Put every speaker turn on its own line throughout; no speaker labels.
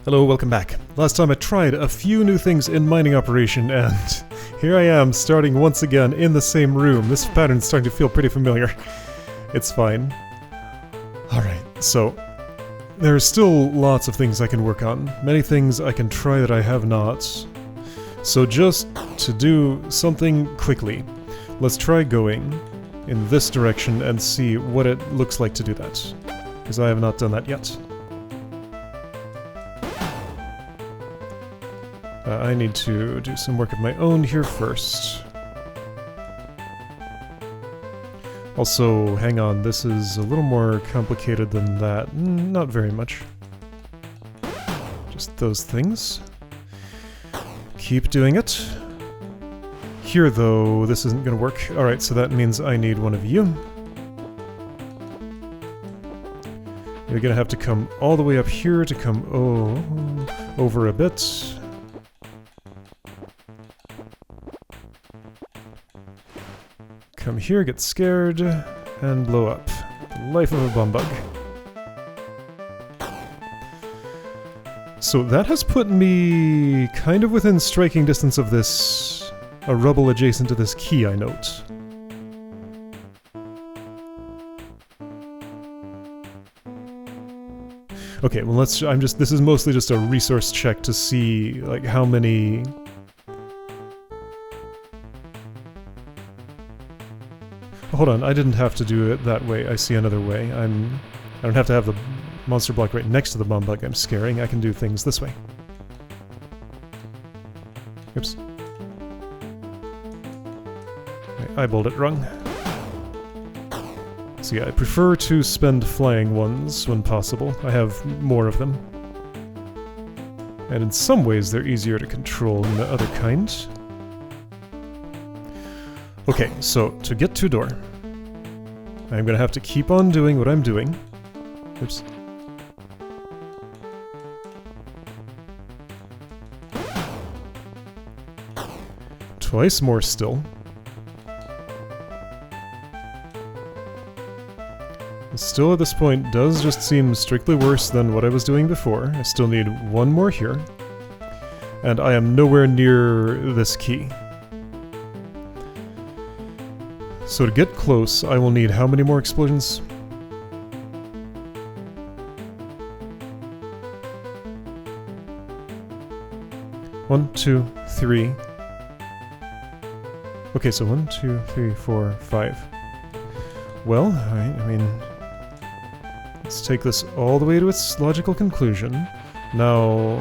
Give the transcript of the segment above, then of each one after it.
Hello, welcome back. Last time I tried a few new things in mining operation, and here I am starting once again in the same room. This pattern's starting to feel pretty familiar. It's fine. Alright, so there are still lots of things I can work on. Many things I can try that I have not. So just to do something quickly, let's try going in this direction and see what it looks like to do that. Because I have not done that yet. I need to do some work of my own here first. Also, hang on, this is a little more complicated than that. Not very much. Just those things. Keep doing it. Here, though, this isn't gonna work. Alright, so that means I need one of you. You're gonna have to come all the way up here to come over a bit. Come here, get scared, and blow up. The life of a bumbug. So that has put me kind of within striking distance of this... a rubble adjacent to this key, I note. Okay, well let's... this is mostly just a resource check to see, like, how many... Hold on, I didn't have to do it that way. I see another way. I don't have to have the monster block right next to the bumbug I'm scaring. I can do things this way. Oops. I eyeballed it wrong. So yeah, I prefer to spend flying ones when possible. I have more of them. And in some ways they're easier to control than the other kind. Okay, so to get to a door, I'm gonna have to keep on doing what I'm doing. Oops. Twice more still. Still at this point does just seem strictly worse than what I was doing before. I still need one more here. And I am nowhere near this key. So to get close, I will need how many more explosions? One, two, three. Okay, so 1, 2, 3, 4, 5. Well, alright, I mean... let's take this all the way to its logical conclusion. Now...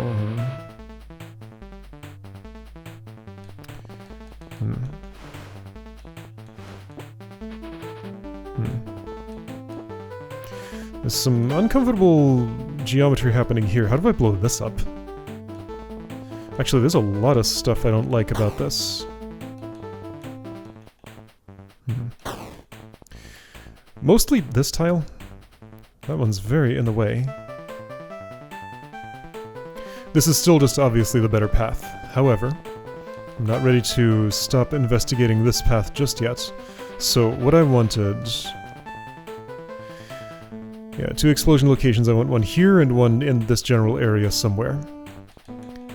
There's some uncomfortable geometry happening here. How do I blow this up? Actually, there's a lot of stuff I don't like about this. Mostly this tile. That one's very in the way. This is still just obviously the better path. However, I'm not ready to stop investigating this path just yet. So what I wanted... yeah, 2 explosion locations. I want one here and one in this general area somewhere.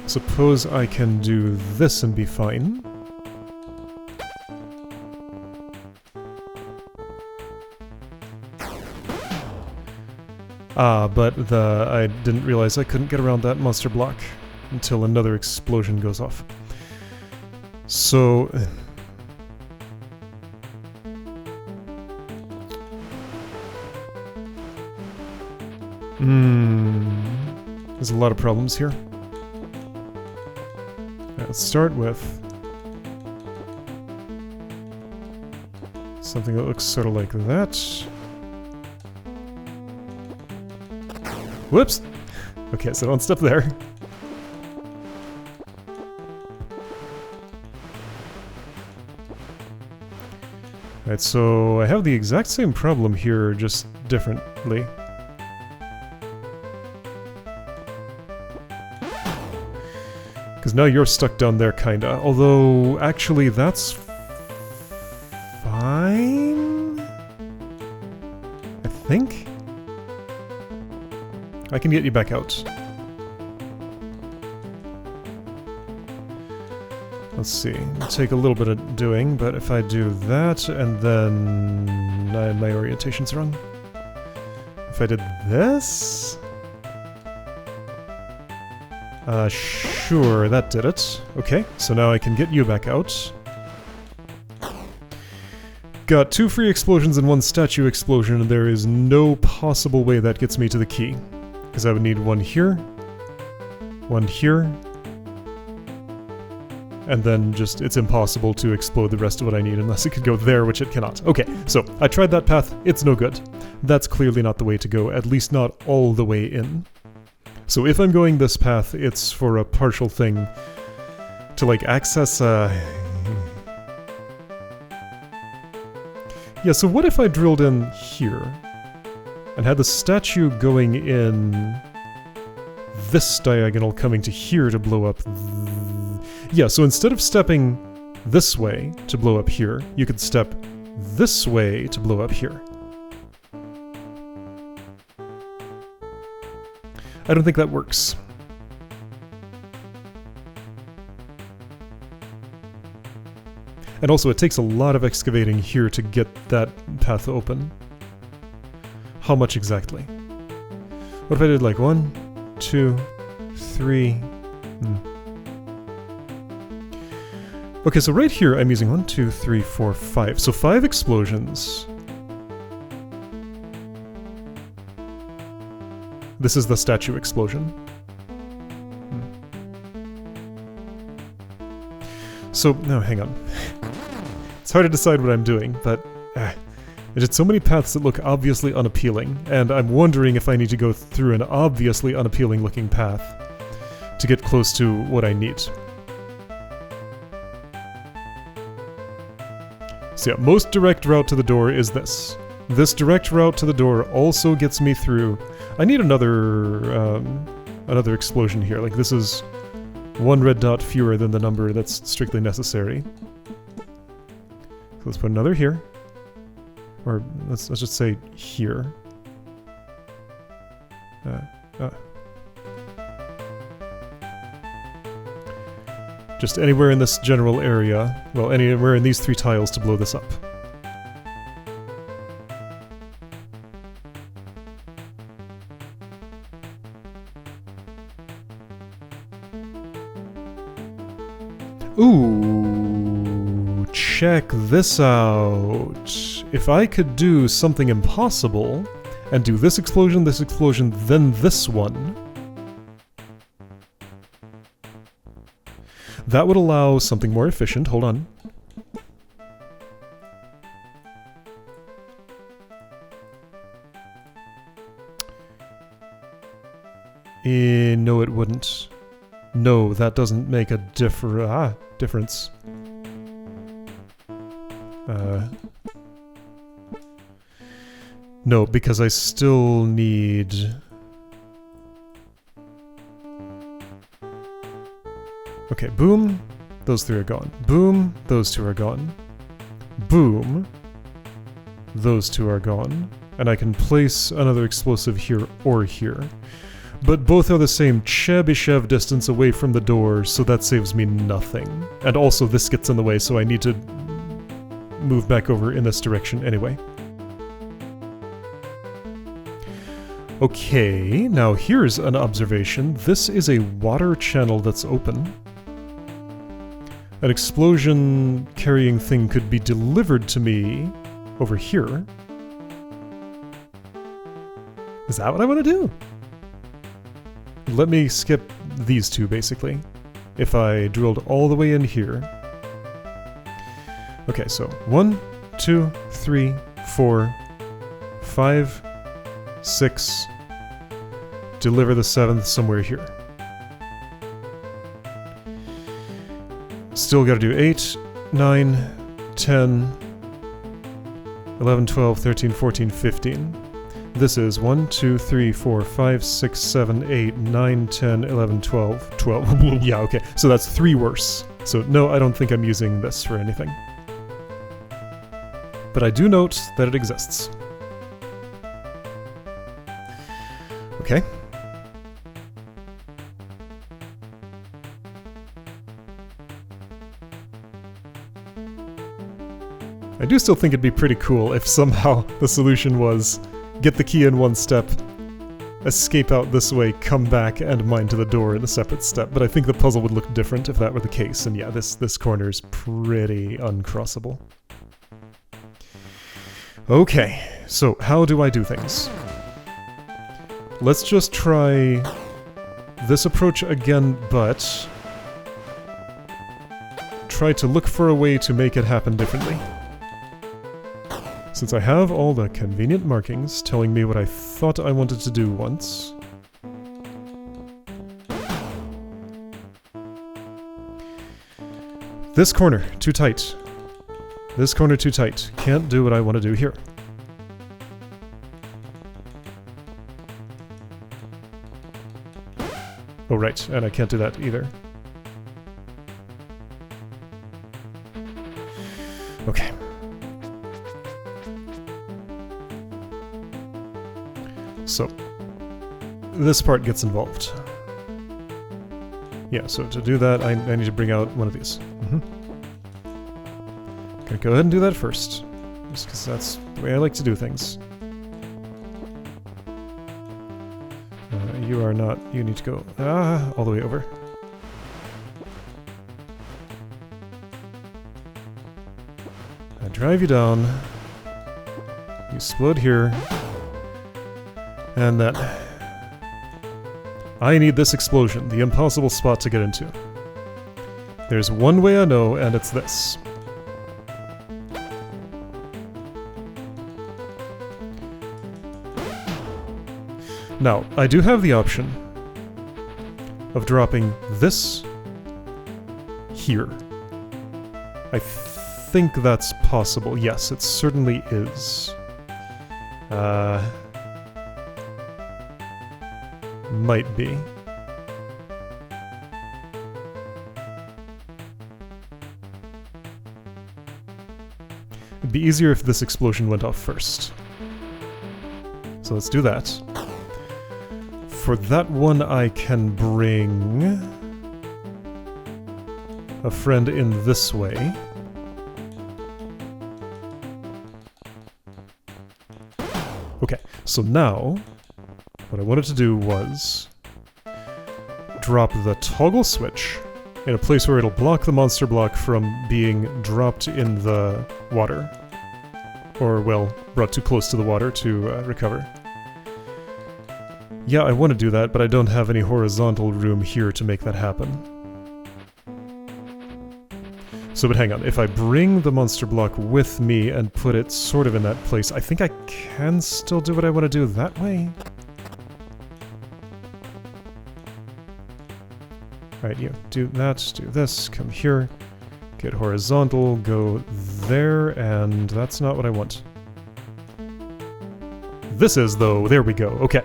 Suppose I can do this and be fine. Ah, but I didn't realize I couldn't get around that monster block until another explosion goes off. So... there's a lot of problems here. Let's start with something that looks sort of like that. Whoops! Okay, so don't step there. Alright, so I have the exact same problem here, just differently. Because now you're stuck down there, kinda. Although, actually, that's... fine? I think? I can get you back out. Let's see. It'll take a little bit of doing, but if I do that and then my orientation's wrong. If I did this? Sure, that did it. Okay, so now I can get you back out. Got 2 free explosions and 1 statue explosion, and there is no possible way that gets me to the key. Because I would need 1 here, 1 here, and then just, it's impossible to explode the rest of what I need unless it could go there, which it cannot. Okay, so I tried that path, it's no good. That's clearly not the way to go, at least not all the way in. So if I'm going this path, it's for a partial thing to like access Yeah, so what if I drilled in here and had the statue going in this diagonal coming to here to blow up yeah, so instead of stepping this way to blow up here, you could step this way to blow up here. I don't think that works. And also, it takes a lot of excavating here to get that path open. How much exactly? What if I did like 1, 2, 3... Okay, so right here I'm using 1, 2, 3, 4, 5. So 5 explosions. This is the statue explosion. So, no, hang on. It's hard to decide what I'm doing, but I did so many paths that look obviously unappealing, and I'm wondering if I need to go through an obviously unappealing looking path to get close to what I need. So yeah, most direct route to the door is this. This direct route to the door also gets me through. I need another explosion here. Like this is 1 red dot fewer than the number that's strictly necessary. So let's put another here, or let's just say here. Just anywhere in this general area. Well, anywhere in these 3 tiles to blow this up. Ooh, check this out. If I could do something impossible and do this explosion, then this one, that would allow something more efficient. Hold on. No, it wouldn't. No, that doesn't make a difference. No, because I still need... Okay, boom, those 3 are gone. Boom, those 2 are gone. Boom, those 2 are gone. And I can place another explosive here or here. But both are the same Chebyshev distance away from the door, so that saves me nothing. And also this gets in the way, so I need to move back over in this direction anyway. Okay, now here's an observation. This is a water channel that's open. An explosion carrying thing could be delivered to me over here. Is that what I want to do? Let me skip these 2, basically. If I drilled all the way in here. Okay, so 1, 2, 3, 4, 5, 6. Deliver the 7th somewhere here. Still gotta do 8, 9, 10, 11, 12, 13, 14, 15. This is 1, 2, 3, 4, 5, 6, 7, 8, 9, 10, 11, 12, 12. Yeah, okay. So that's 3 worse. So no, I don't think I'm using this for anything. But I do note that it exists. Okay. I do still think it'd be pretty cool if somehow the solution was get the key in one step, escape out this way, come back, and mine to the door in a separate step. But I think the puzzle would look different if that were the case. And yeah, this corner is pretty uncrossable. Okay, so how do I do things? Let's just try this approach again, but try to look for a way to make it happen differently. Since I have all the convenient markings telling me what I thought I wanted to do once. This corner, too tight. This corner, too tight. Can't do what I want to do here. Oh, right, and I can't do that either. Okay. So, this part gets involved. Yeah, so to do that, I need to bring out one of these. Gonna go ahead and do that first, just because that's the way I like to do things. You are not, you need to go all the way over. I drive you down, you explode here, and then I need this explosion, the impossible spot to get into. There's one way I know, and it's this. Now, I do have the option of dropping this here. I think that's possible. Yes, it certainly is. Might be. It'd be easier if this explosion went off first. So let's do that. For that one, I can bring a friend in this way. Okay, so now what I wanted to do was drop the toggle switch in a place where it'll block the monster block from being dropped in the water. Or, well, brought too close to the water to recover. Yeah, I want to do that, but I don't have any horizontal room here to make that happen. So, but hang on, if I bring the monster block with me and put it sort of in that place, I think I can still do what I want to do that way. Alright, you do that, do this, come here, get horizontal, go there, and that's not what I want. This is, though, there we go, okay.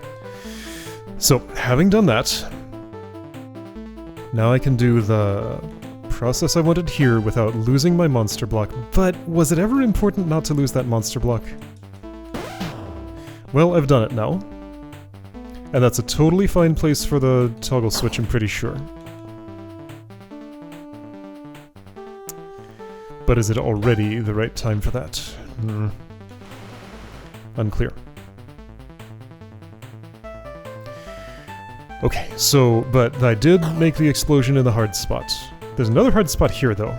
So, having done that, now I can do the process I wanted here without losing my monster block, but was it ever important not to lose that monster block? Well, I've done it now. And that's a totally fine place for the toggle switch, I'm pretty sure. But is it already the right time for that? Unclear. Okay, so, but I did make the explosion in the hard spot. There's another hard spot here, though.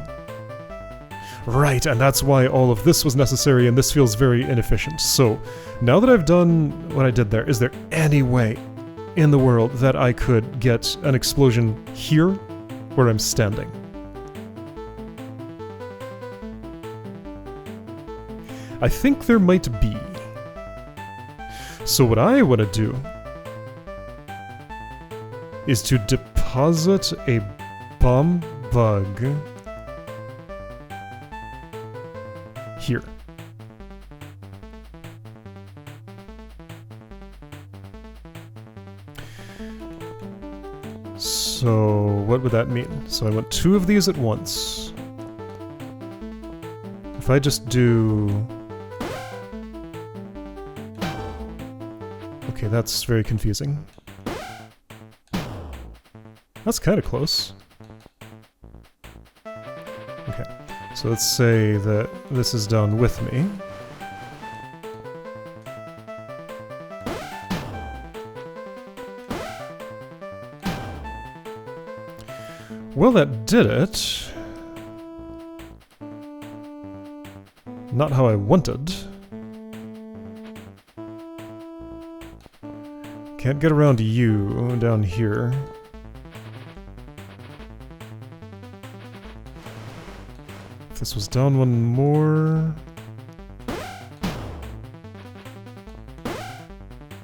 Right, and that's why all of this was necessary, and this feels very inefficient. So, now that I've done what I did there, is there any way in the world that I could get an explosion here, where I'm standing? I think there might be. So what I want to do is to deposit a bomb bug here. So what would that mean? So I want two of these at once. If I just do... Okay, that's very confusing. That's kind of close. Okay, so So let's say that this is down with me. Well, that did it. Not how I wanted. Can't get around to you down here. If this was down one more...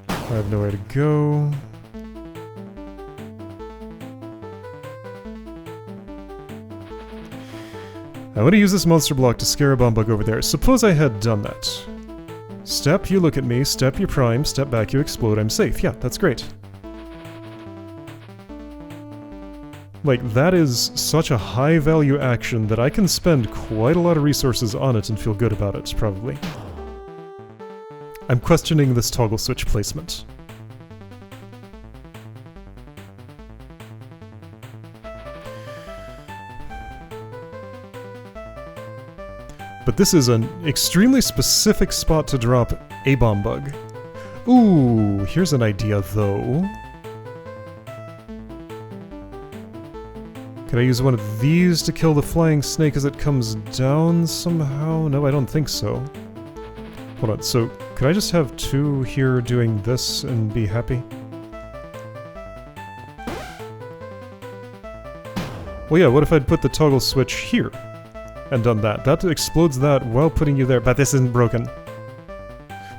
I have nowhere to go. I want to use this monster block to scare a bomb bug over there. Suppose I had done that. Step, you look at me. Step, you prime. Step back, you explode. I'm safe. Yeah, that's great. Like, that is such a high-value action that I can spend quite a lot of resources on it and feel good about it, probably. I'm questioning this toggle switch placement. But this is an extremely specific spot to drop a bomb bug. Ooh, here's an idea, though. Could I use one of these to kill the flying snake as it comes down somehow? No, I don't think so. Hold on, so could I just have two here doing this and be happy? Well, yeah, what if I'd put the toggle switch here? And done that. That explodes that while putting you there, but this isn't broken.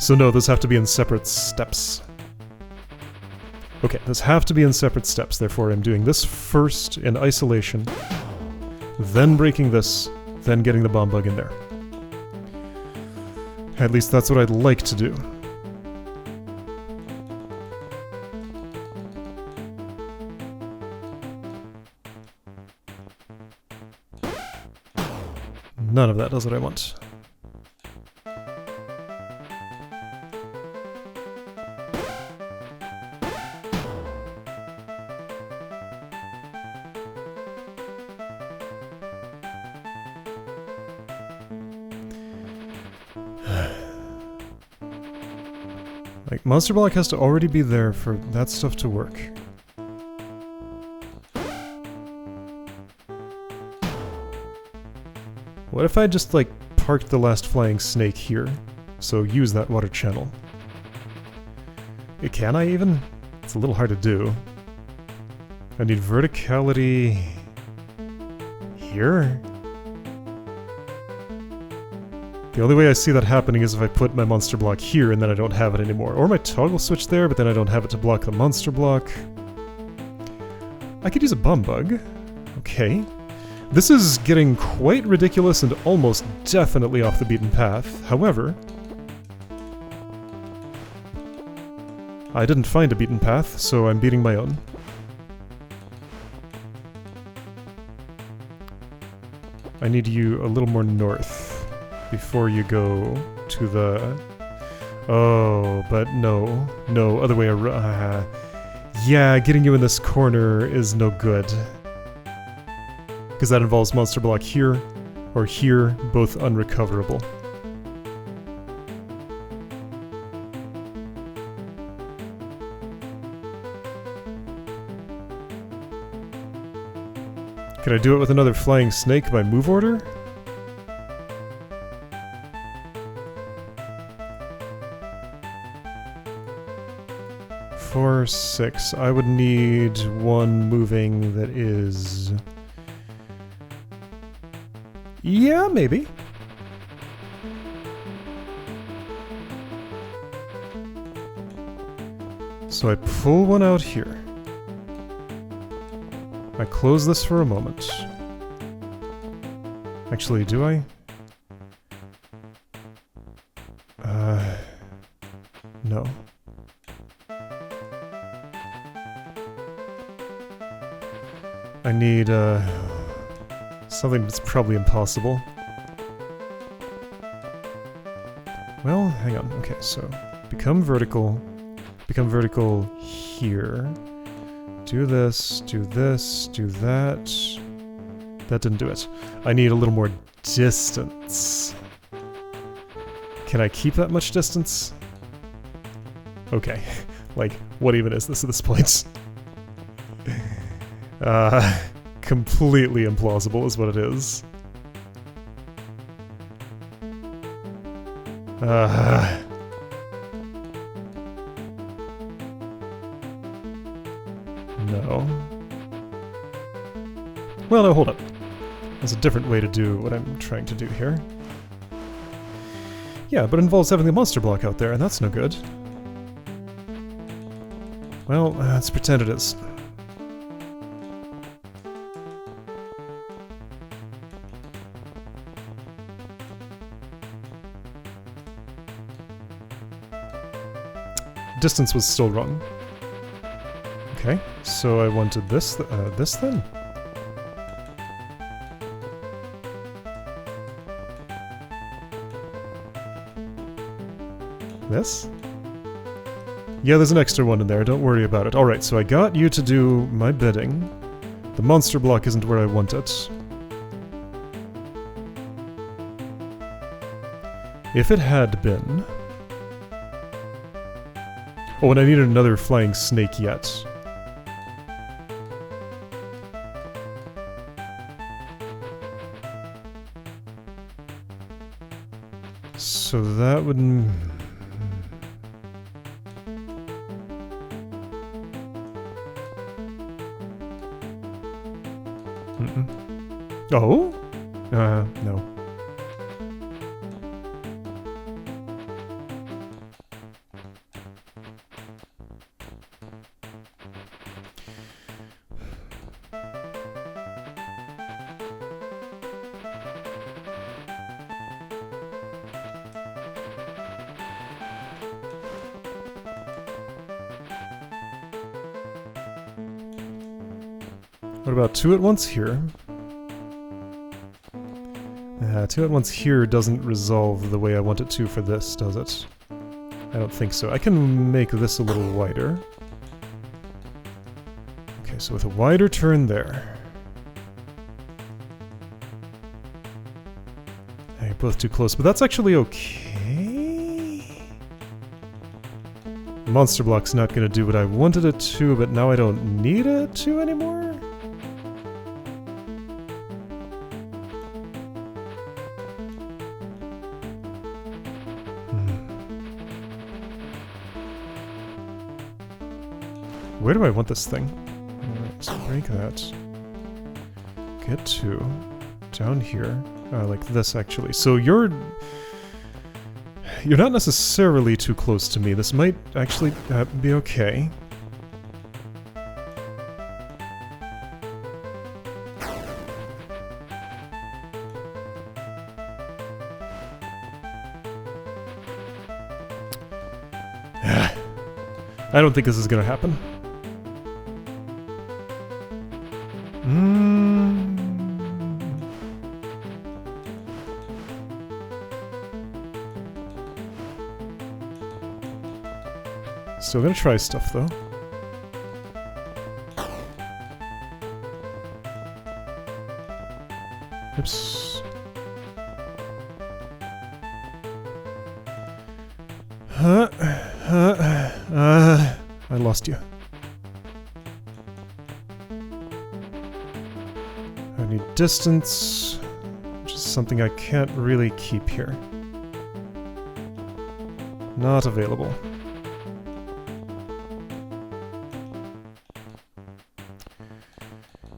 So no, those have to be in separate steps. Okay, those have to be in separate steps, therefore I'm doing this first in isolation, then breaking this, then getting the bomb bug in there. At least that's what I'd like to do. None of that does what I want. Like, Monster Block has to already be there for that stuff to work. What if I just, like, parked the last flying snake here? So use that water channel. Can I even? It's a little hard to do. I need verticality... here? The only way I see that happening is if I put my monster block here and then I don't have it anymore. Or my toggle switch there, but then I don't have it to block the monster block. I could use a bomb bug. Okay. This is getting quite ridiculous and almost definitely off the beaten path. However, I didn't find a beaten path, so I'm beating my own. I need you a little more north before you go to the... Oh, but no. No, other way around. Yeah, getting you in this corner is no good. Because that involves monster block here, or here, both unrecoverable. Can I do it with another flying snake by move order? Four, 6. I would need one moving that is... Yeah, maybe. So I pull one out here. I close this for a moment. Actually, do I? No. I need, something that's probably impossible. Well, hang on. Okay, so become vertical here. Do this, do that. That didn't do it. I need a little more distance. Can I keep that much distance? Okay. Like, what even is this at this point? Completely implausible is what it is. No. Well, no, hold up. There's a different way to do what I'm trying to do here. Yeah, but it involves having the monster block out there, and that's no good. Well, let's pretend it is. Distance was still wrong. Okay, so I wanted this, this then? This? Yeah, there's an extra one in there, don't worry about it. Alright, so I got you to do my bidding. The monster block isn't where I want it. If it had been... Oh, and I needed another flying snake yet. So that would... Oh? No. What about 2 at once here? 2 at once here doesn't resolve the way I want it to for this, does it? I don't think so. I can make this a little wider. Okay, so with a wider turn there. You're both too close, but that's actually okay. The monster block's not going to do what I wanted it to, but now I don't need it to anymore? Where do I want this thing? Alright, so break that. Get 2. Down here. Like this, actually. So you're not necessarily too close to me. This might actually be okay. I don't think this is gonna happen. Still gonna try stuff, though. Oops. I lost you. I need distance, which is something I can't really keep here. Not available.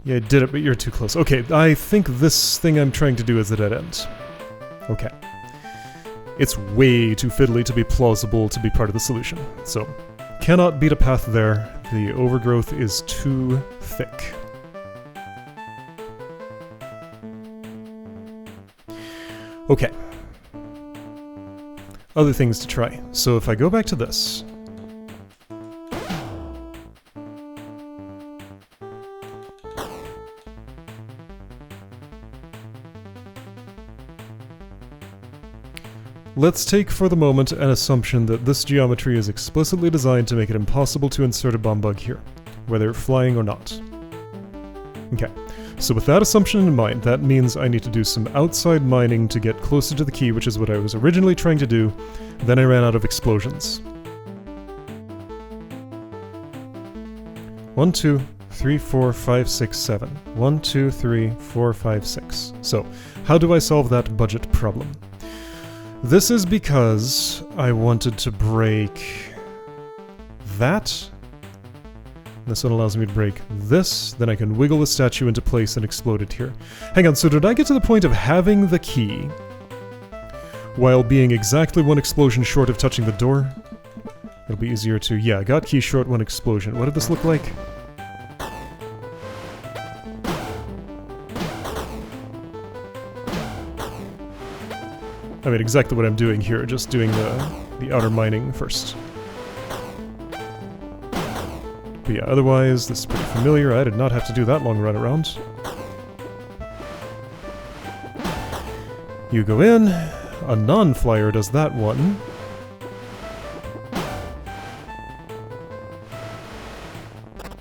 Yeah, I did it, but you're too close. Okay, I think this thing I'm trying to do is a dead end. Okay. It's way too fiddly to be plausible to be part of the solution. So, cannot beat a path there. The overgrowth is too thick. Okay. Other things to try. So if I go back to this... Let's take for the moment an assumption that this geometry is explicitly designed to make it impossible to insert a bomb bug here, whether flying or not. Okay, so with that assumption in mind, that means I need to do some outside mining to get closer to the key, which is what I was originally trying to do. Then I ran out of explosions. 1, 2, 3, 4, 5, 6, 7. 1, 2, 3, 4, 5, 6. So, how do I solve that budget problem? This is because I wanted to break that. This one allows me to break this, then I can wiggle the statue into place and explode it here. Hang on, so did I get to the point of having the key while being exactly one explosion short of touching the door? It'll be easier to... yeah, I got key short one explosion. What did this look like? I mean, exactly what I'm doing here, just doing the outer mining first. But yeah, otherwise, this is pretty familiar. I did not have to do that long run around. You go in. A non-flyer does that one.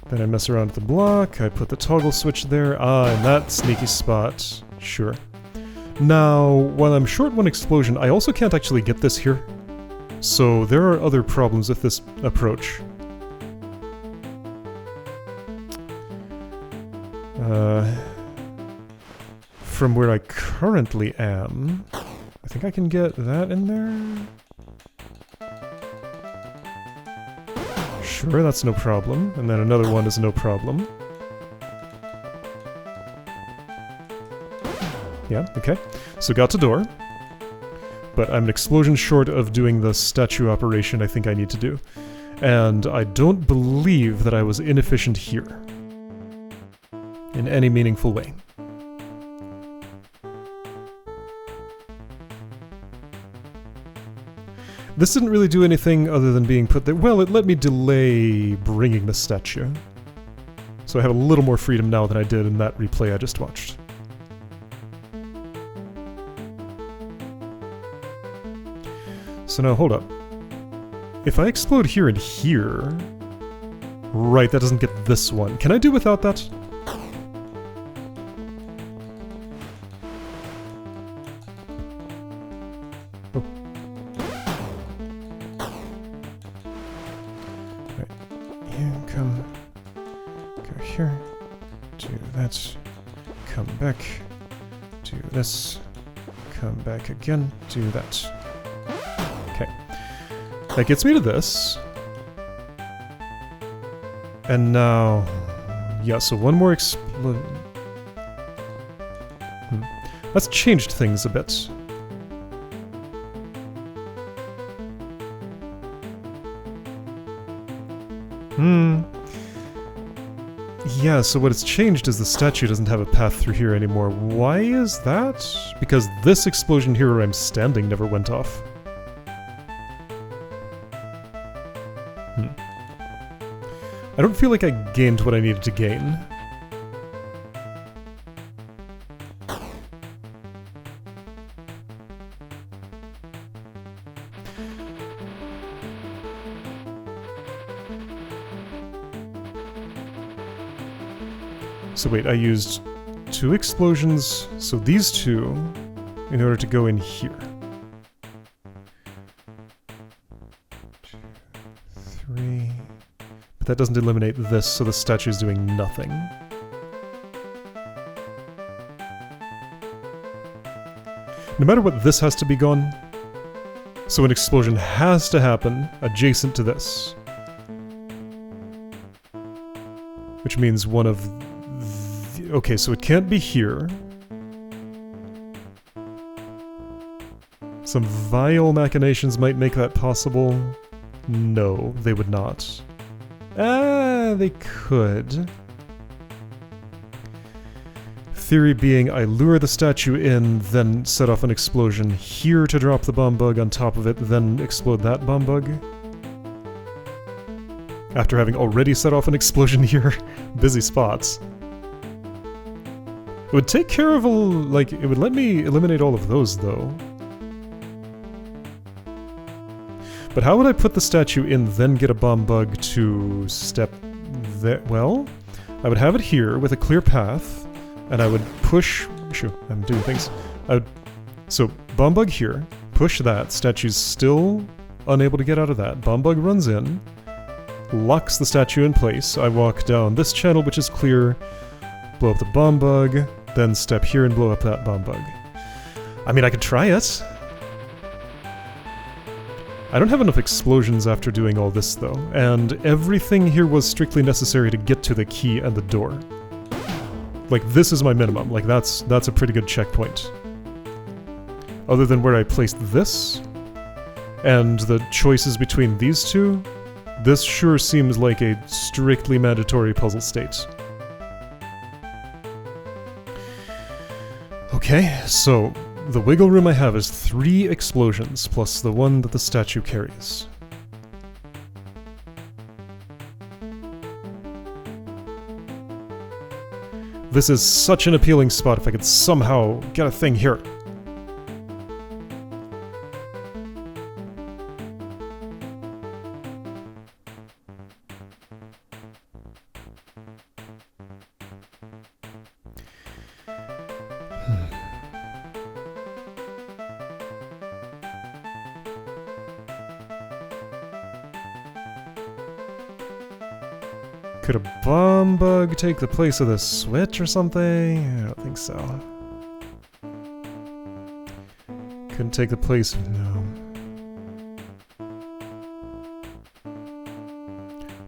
Then I mess around with the block. I put the toggle switch there. Ah, in that sneaky spot. Sure. Now, while I'm short one explosion, I also can't actually get this here. So there are other problems with this approach. From where I currently am, I think I can get that in there. Sure, that's no problem. And then another one is no problem. Yeah, okay. So got to door. But I'm an explosion short of doing the statue operation I think I need to do. And I don't believe that I was inefficient here. In any meaningful way. This didn't really do anything other than being put there. Well, it let me delay bringing the statue. So I have a little more freedom now than I did in that replay I just watched. So now, hold up. If I explode here and here... Right, that doesn't get this one. Can I do without that? Oh. Right. You come... Go here. Do that. Come back. Do this. Come back again. Do that. Okay. That gets me to this. And now... yeah, so one more That's changed things a bit. Yeah, so what it's changed is the statue doesn't have a path through here anymore. Why is that? Because this explosion here where I'm standing never went off. I don't feel like I gained what I needed to gain. So wait, I used 2 explosions, so these 2, in order to go in here. 2, 3... But that doesn't eliminate this, so the statue's doing nothing. No matter what, this has to be gone. So an explosion has to happen adjacent to this. Which means one of... okay, so it can't be here. Some vile machinations might make that possible. No, they would not. They could. Theory being, I lure the statue in, then set off an explosion here to drop the bomb bug on top of it, then explode that bomb bug. After having already set off an explosion here. Busy spots. It would take care of like, it would let me eliminate all of those, though. But how would I put the statue in, then get a bomb bug to step there? Well, I would have it here with a clear path, and I would push... Shoo, I'm doing things. So, bomb bug here, push that, statue's still unable to get out of that. Bomb bug runs in, locks the statue in place. I walk down this channel, which is clear, blow up the bomb bug, then step here and blow up that bomb bug. I mean, I could try it. I don't have enough explosions after doing all this, though, and everything here was strictly necessary to get to the key and the door. Like, this is my minimum. Like, that's a pretty good checkpoint. Other than where I placed this, and the choices between these two, this sure seems like a strictly mandatory puzzle state. Okay, so the wiggle room I have is 3 explosions, plus the one that the statue carries. This is such an appealing spot if I could somehow get a thing here. Could a bomb bug take the place of the switch or something? I don't think so. Couldn't take the place of... no.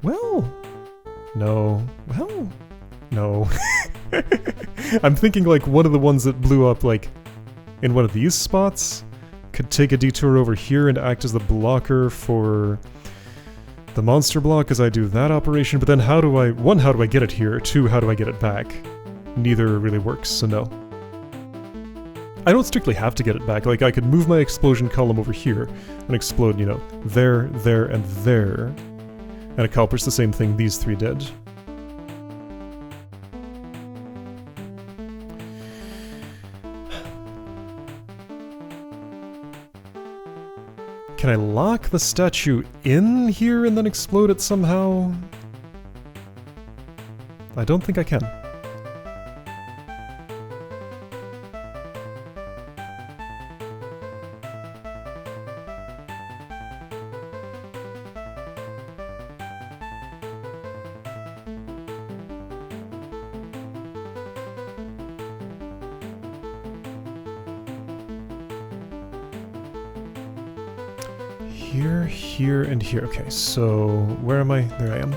Well... no. Well... no. I'm thinking like one of the ones that blew up like in one of these spots could take a detour over here and act as the blocker for the monster block as I do that operation, but then how do I... 1, how do I get it here? 2, how do I get it back? Neither really works, so no. I don't strictly have to get it back, like I could move my explosion column over here and explode, you know, there, there, and there, and accomplish the same thing these 3 did. Can I lock the statue in here and then explode it somehow? I don't think I can. Here, here, and here. Okay, so where am I? There I am.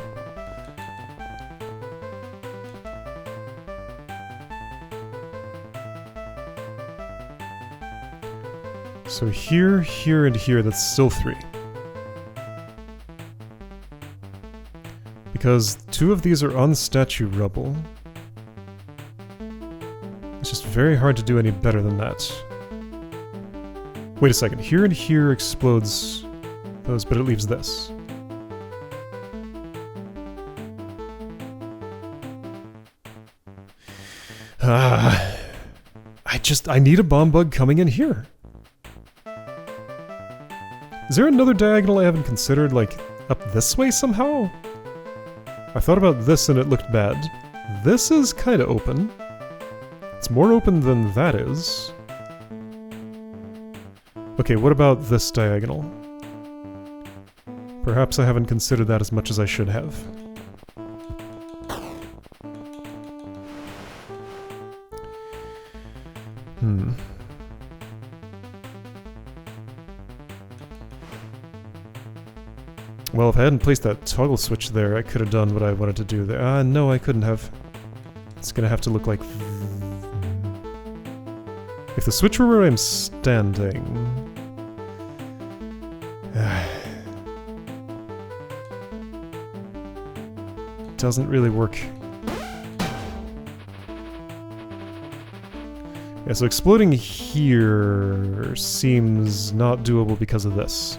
So here, here, and here, that's still 3. Because 2 of these are on statue rubble. It's just very hard to do any better than that. Wait a second, here and here explodes those, but it leaves this. I need a bomb bug coming in here. Is there another diagonal I haven't considered, like, up this way somehow? I thought about this and it looked bad. This is kind of open. It's more open than that is. Okay, what about this diagonal? Perhaps I haven't considered that as much as I should have. Well, if I hadn't placed that toggle switch there, I could have done what I wanted to do there. No, I couldn't have. It's gonna have to look like... If the switch were where I'm standing... doesn't really work. Yeah, so exploding here seems not doable because of this.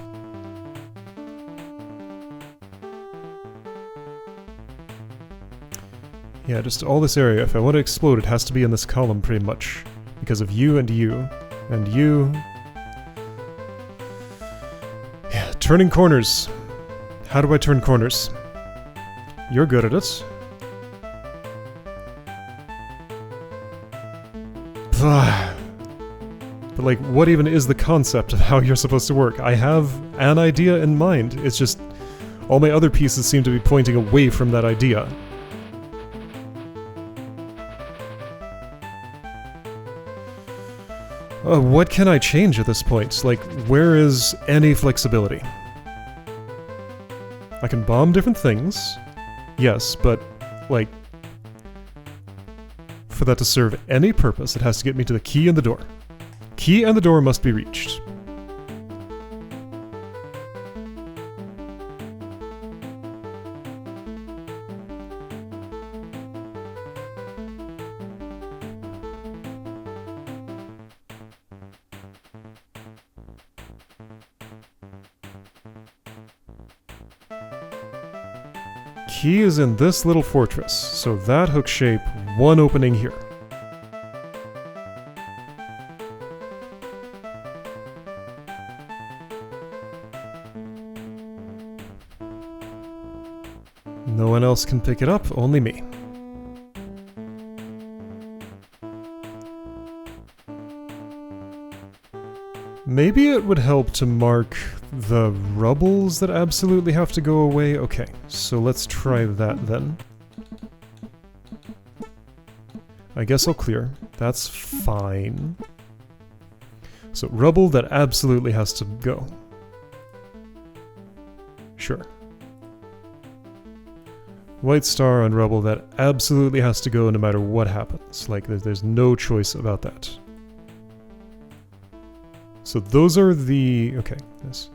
Yeah, just all this area. If I want to explode, it has to be in this column pretty much. Because of you and you. And you. Yeah, turning corners. How do I turn corners? You're good at it. But like, what even is the concept of how you're supposed to work? I have an idea in mind, it's just all my other pieces seem to be pointing away from that idea. What can I change at this point? Like, where is any flexibility? I can bomb different things, yes, but, like, for that to serve any purpose, it has to get me to the key and the door. Key and the door must be reached. Key is in this little fortress, so that hook shape, one opening here. No one else can pick it up, only me. Maybe it would help to mark the rubbles that absolutely have to go away. Okay, so let's try that then. I guess I'll clear. That's fine. So rubble that absolutely has to go. Sure. White star on rubble that absolutely has to go no matter what happens. Like, there's no choice about that. So those are the... okay, yes.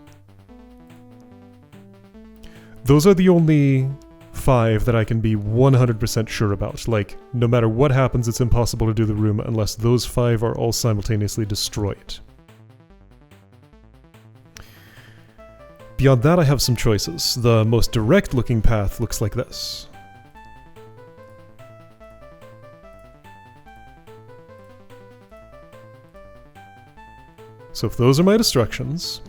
Those are the only 5 that I can be 100% sure about. Like, no matter what happens, it's impossible to do the room unless those 5 are all simultaneously destroyed. Beyond that, I have some choices. The most direct-looking path looks like this. So if those are my destructions,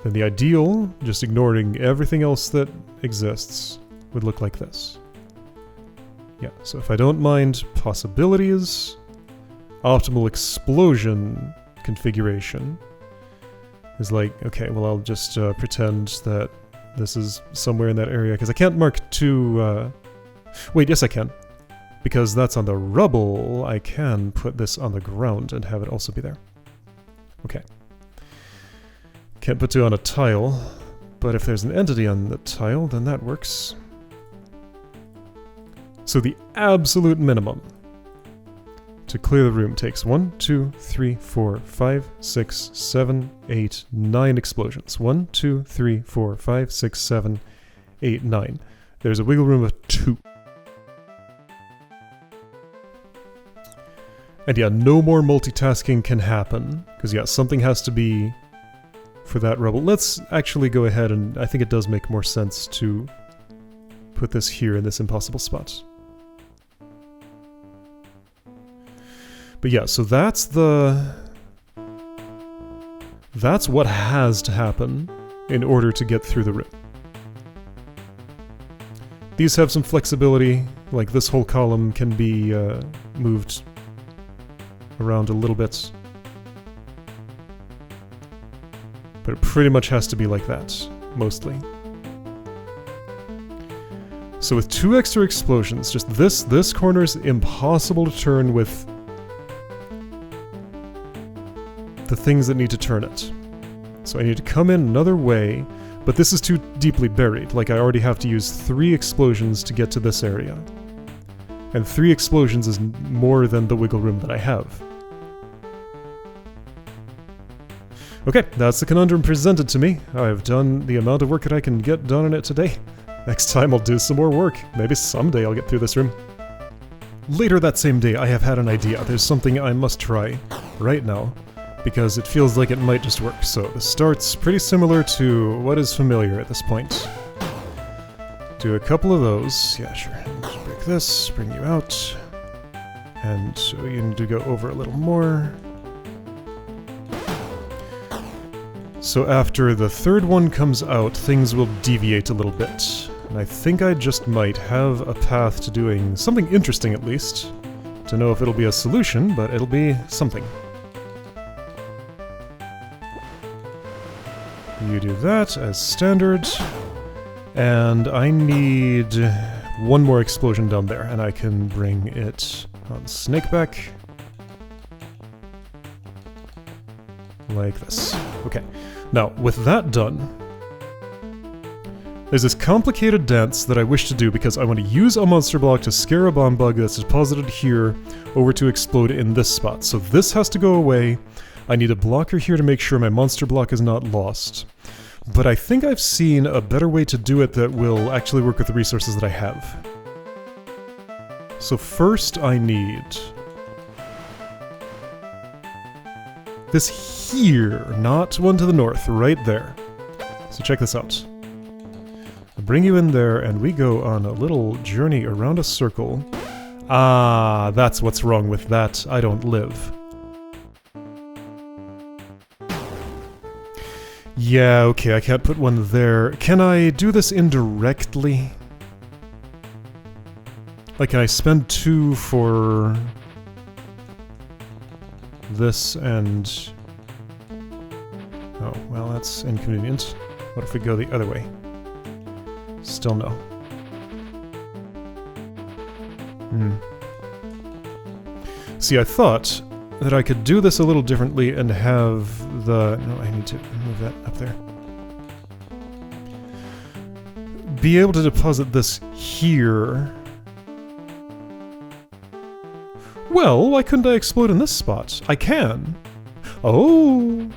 then the ideal, just ignoring everything else that exists, would look like this. Yeah, so if I don't mind possibilities, optimal explosion configuration is like, okay, well I'll just pretend that this is somewhere in that area, because I can't mark 2... wait, yes I can. Because that's on the rubble, I can put this on the ground and have it also be there. Okay. Can't put 2 on a tile, but if there's an entity on the tile, then that works. So the absolute minimum to clear the room takes 1, 2, 3, 4, 5, 6, 7, 8, 9 explosions. 1, 2, 3, 4, 5, 6, 7, 8, 9. There's a wiggle room of 2. And yeah, no more multitasking can happen, because yeah, something has to be for that rubble. Let's actually go ahead, and I think it does make more sense to put this here in this impossible spot. But yeah, so that's what has to happen in order to get through the room. These have some flexibility, like this whole column can be moved around a little bit. But it pretty much has to be like that, mostly. So with 2 extra explosions, just this corner is impossible to turn with the things that need to turn it. So I need to come in another way, but this is too deeply buried. Like, I already have to use 3 explosions to get to this area. And 3 explosions is more than the wiggle room that I have. Okay, that's the conundrum presented to me. I've done the amount of work that I can get done on it today. Next time I'll do some more work. Maybe someday I'll get through this room. Later that same day, I have had an idea. There's something I must try right now, because it feels like it might just work. So the start's pretty similar to what is familiar at this point. Do a couple of those. Yeah, sure. Just break this, bring you out. And so you need to go over a little more. So after the third one comes out, things will deviate a little bit. And I think I just might have a path to doing something interesting at least. to know if it'll be a solution, but it'll be something. You do that as standard, and I need one more explosion down there, and I can bring it on Snakeback. Like this. Okay. Now, with that done, there's this complicated dance that I wish to do because I want to use a monster block to scare a bomb bug that's deposited here over to explode in this spot. So this has to go away. I need a blocker here to make sure my monster block is not lost. But I think I've seen a better way to do it that will actually work with the resources that I have. So first I need this here, not one to the north, right there. So check this out. I'll bring you in there and we go on a little journey around a circle. Ah, that's what's wrong with that. I don't live. Yeah, okay, I can't put one there. Can I do this indirectly? Like, can I spend 2 for this and... Oh, well, that's inconvenient. What if we go the other way? Still no. See, I thought that I could do this a little differently and have the... No, I need to move that up there. Be able to deposit this here. Well, why couldn't I explode in this spot? I can. Oh!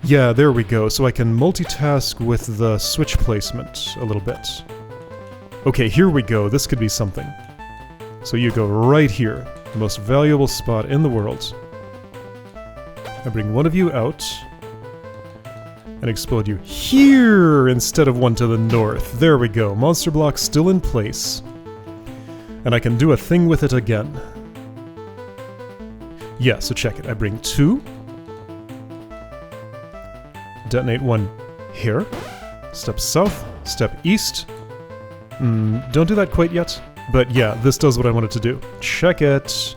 Yeah, there we go. So I can multitask with the switch placement a little bit. Okay, here we go. This could be something. So you go right here. The most valuable spot in the world. I bring one of you out. And explode you here instead of one to the north. There we go. Monster block still in place. And I can do a thing with it again. Yeah, so check it. I bring 2. Detonate 1 here. Step south. Step east. Don't do that quite yet. But yeah, this does what I wanted to do. Check it.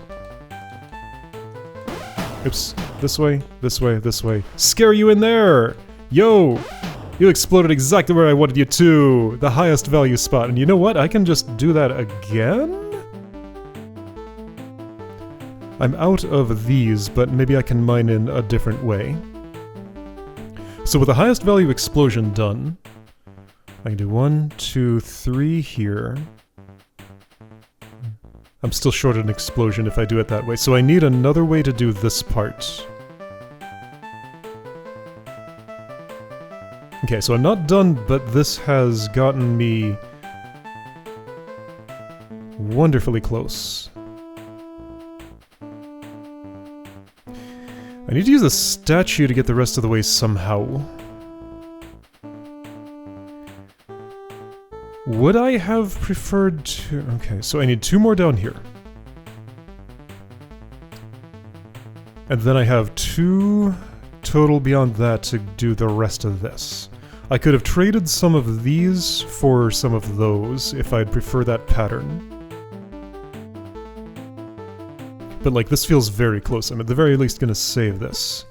Oops. This way, this way, this way. Scare you in there! Yo! You exploded exactly where I wanted you to! The highest value spot. And you know what? I can just do that again? I'm out of these, but maybe I can mine in a different way. So with the highest value explosion done, I can do 1, 2, 3 here. I'm still short an explosion if I do it that way, so I need another way to do this part. Okay, so I'm not done, but this has gotten me wonderfully close. I need to use a statue to get the rest of the way somehow. Would I have preferred to... Okay, so I need 2 more down here. And then I have 2 total beyond that to do the rest of this. I could have traded some of these for some of those if I'd prefer that pattern. But like, this feels very close. I'm at the very least gonna save this.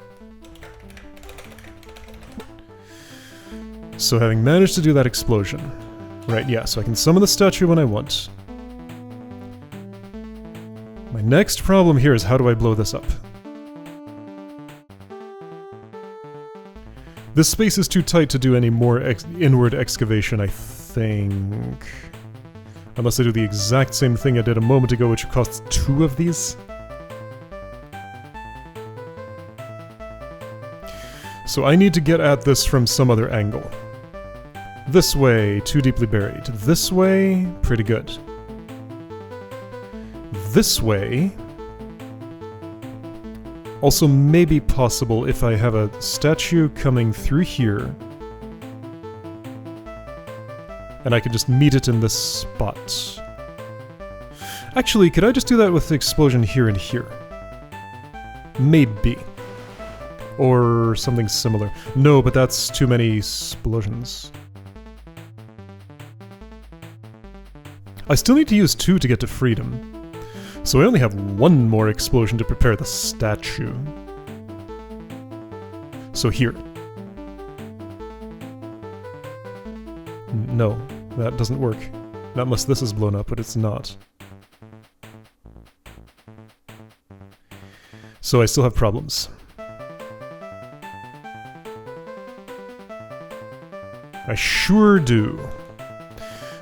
So having managed to do that explosion... Right, yeah, so I can summon the statue when I want. My next problem here is how do I blow this up? This space is too tight to do any more inward excavation, I think. Unless I do the exact same thing I did a moment ago, which costs 2 of these. So I need to get at this from some other angle. This way, too deeply buried. This way, pretty good. This way... Also maybe possible if I have a statue coming through here. And I could just meet it in this spot. Actually, could I just do that with the explosion here and here? Maybe. Or something similar. No, but that's too many explosions. I still need to use 2 to get to freedom. So I only have one more explosion to prepare the statue. So here. No, that doesn't work. Not unless this is blown up, but it's not. So I still have problems. I sure do.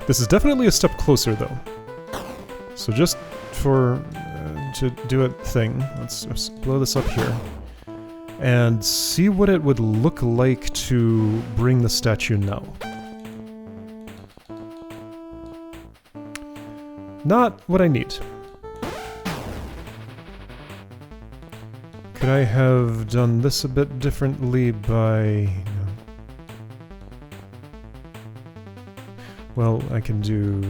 This is definitely a step closer, though. So just for... to do a thing, let's blow this up here. And see what it would look like to bring the statue now. Not what I need. Could I have done this a bit differently by... Well, I can do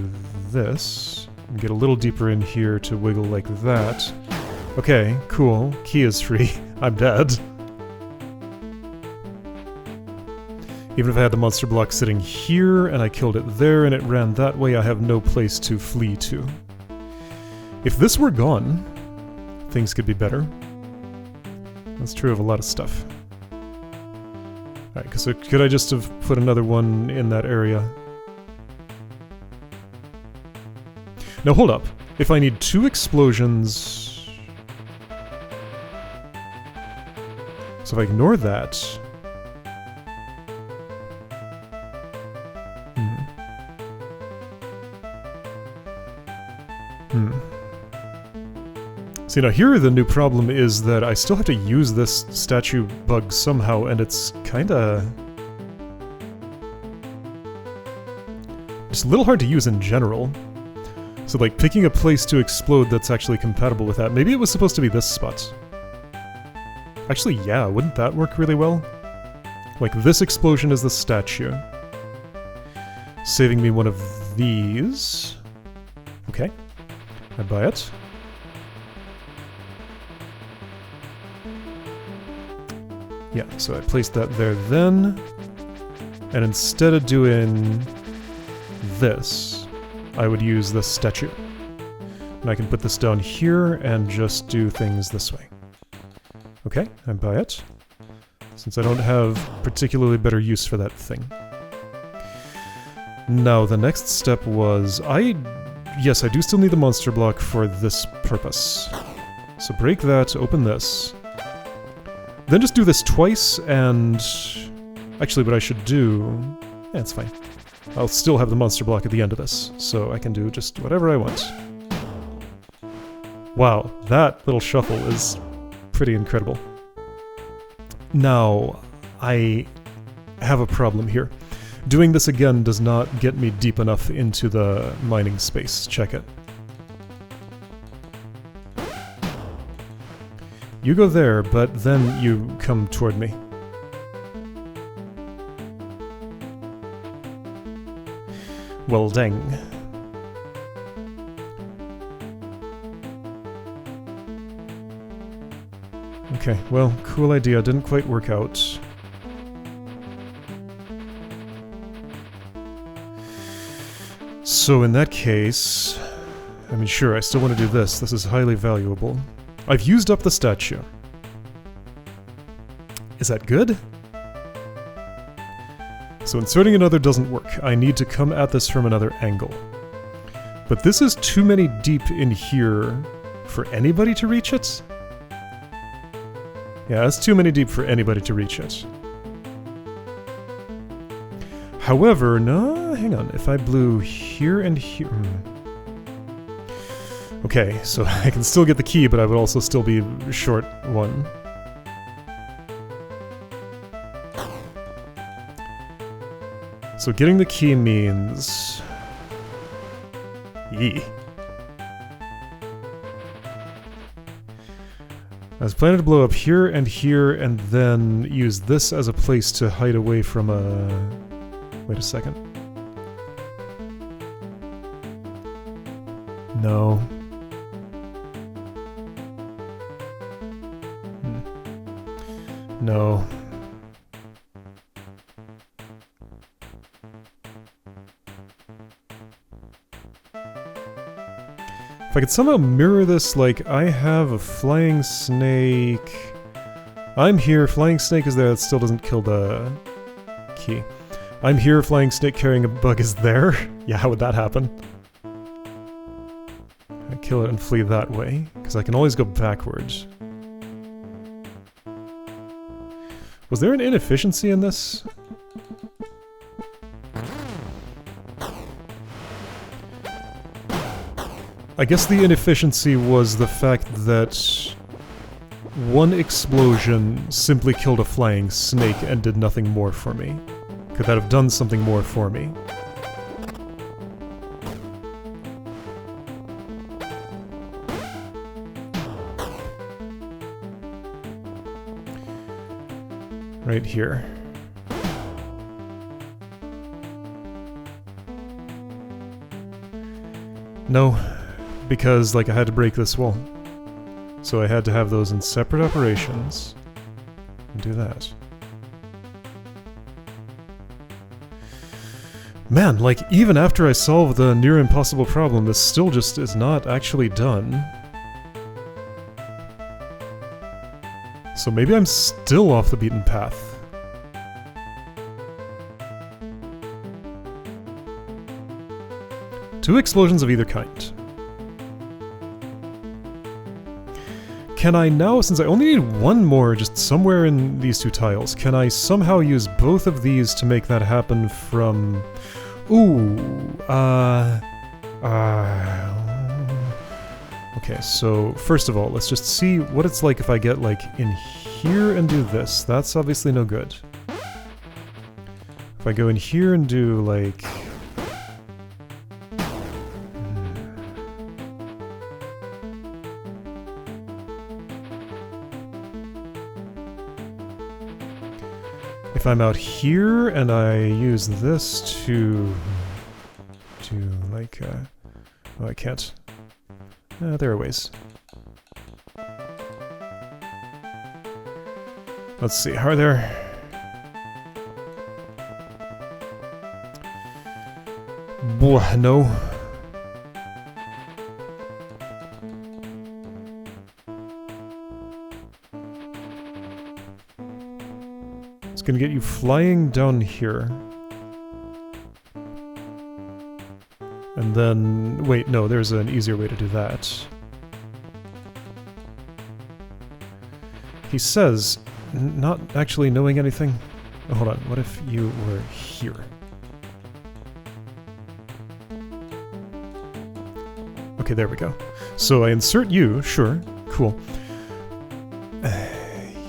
this. Get a little deeper in here to wiggle like that. Okay, cool. Key is free. I'm dead. Even if I had the monster block sitting here, and I killed it there, and it ran that way, I have no place to flee to. If this were gone, things could be better. That's true of a lot of stuff. Alright, so could I just have put another one in that area? Now hold up. If I need 2 explosions... So if I ignore that... See, now here the new problem is that I still have to use this statue bug somehow, and it's kinda... just a little hard to use in general. So like, picking a place to explode that's actually compatible with that. Maybe it was supposed to be this spot. Actually, yeah, wouldn't that work really well? Like, this explosion is the statue. Saving me one of these. Okay. I buy it. Yeah, so I placed that there then. And instead of doing this, I would use this statue. And I can put this down here and just do things this way. Okay, I buy it. Since I don't have particularly better use for that thing. Now, the next step was... Yes, I do still need the monster block for this purpose. So break that, open this. Then just do this twice, and... Actually, what I should do... Yeah, it's fine. I'll still have the monster block at the end of this, so I can do just whatever I want. Wow, that little shuffle is pretty incredible. Now, I have a problem here. Doing this again does not get me deep enough into the mining space. Check it. You go there, but then you come toward me. Well, dang. Okay, well, cool idea. Didn't quite work out. So in that case... I mean, sure, I still want to do this. This is highly valuable. I've used up the statue. Is that good? So inserting another doesn't work. I need to come at this from another angle. But this is too many deep in here for anybody to reach it? Yeah, that's too many deep for anybody to reach it. However, no, hang on. If I blew here and here... Okay, so I can still get the key, but I would also still be short one. So getting the key means... Yee. I was planning to blow up here, and then use this as a place to hide away from a... Wait a second. No. No. If I could somehow mirror this, like, I have a flying snake... I'm here, flying snake is there, that still doesn't kill the key. I'm here, flying snake carrying a bug is there? Yeah, how would that happen? I kill it and flee that way, because I can always go backwards. Was there an inefficiency in this? I guess the inefficiency was the fact that one explosion simply killed a flying snake and did nothing more for me. Could that have done something more for me? Right here. No. Because, like, I had to break this wall. So I had to have those in separate operations. And do that. Man, like, even after I solve the near impossible problem, this still just is not actually done. So maybe I'm still off the beaten path. Two explosions of either kind. Can I now, since I only need one more just somewhere in these two tiles, can I somehow use both of these to make that happen from... Ooh, okay, so first of all, let's just see what it's like if I get, like, in here and do this. That's obviously no good. If I go in here and do, like... If I'm out here and I use this to like, oh, I can't. There are ways. Let's see, are there... No. It's gonna get you flying down here. And then... wait, no, there's an easier way to do that. He says, not actually knowing anything... Oh, hold on, what if you were here? Okay, there we go. So I insert you, sure, cool.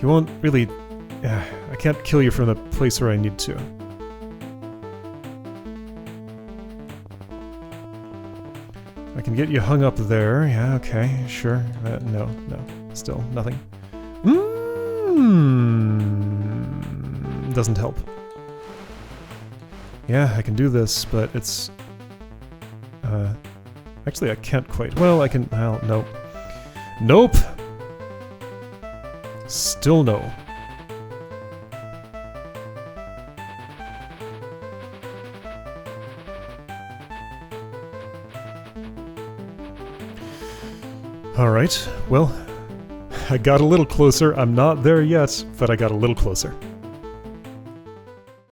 You won't really... I can't kill you from the place where I need to. I can get you hung up there. Yeah, okay, sure. No, still nothing. Doesn't help. Yeah, I can do this, but it's... actually, I can't quite. Well, I can... well, nope. Nope! Still no. Alright, well, I got a little closer. I'm not there yet, but I got a little closer.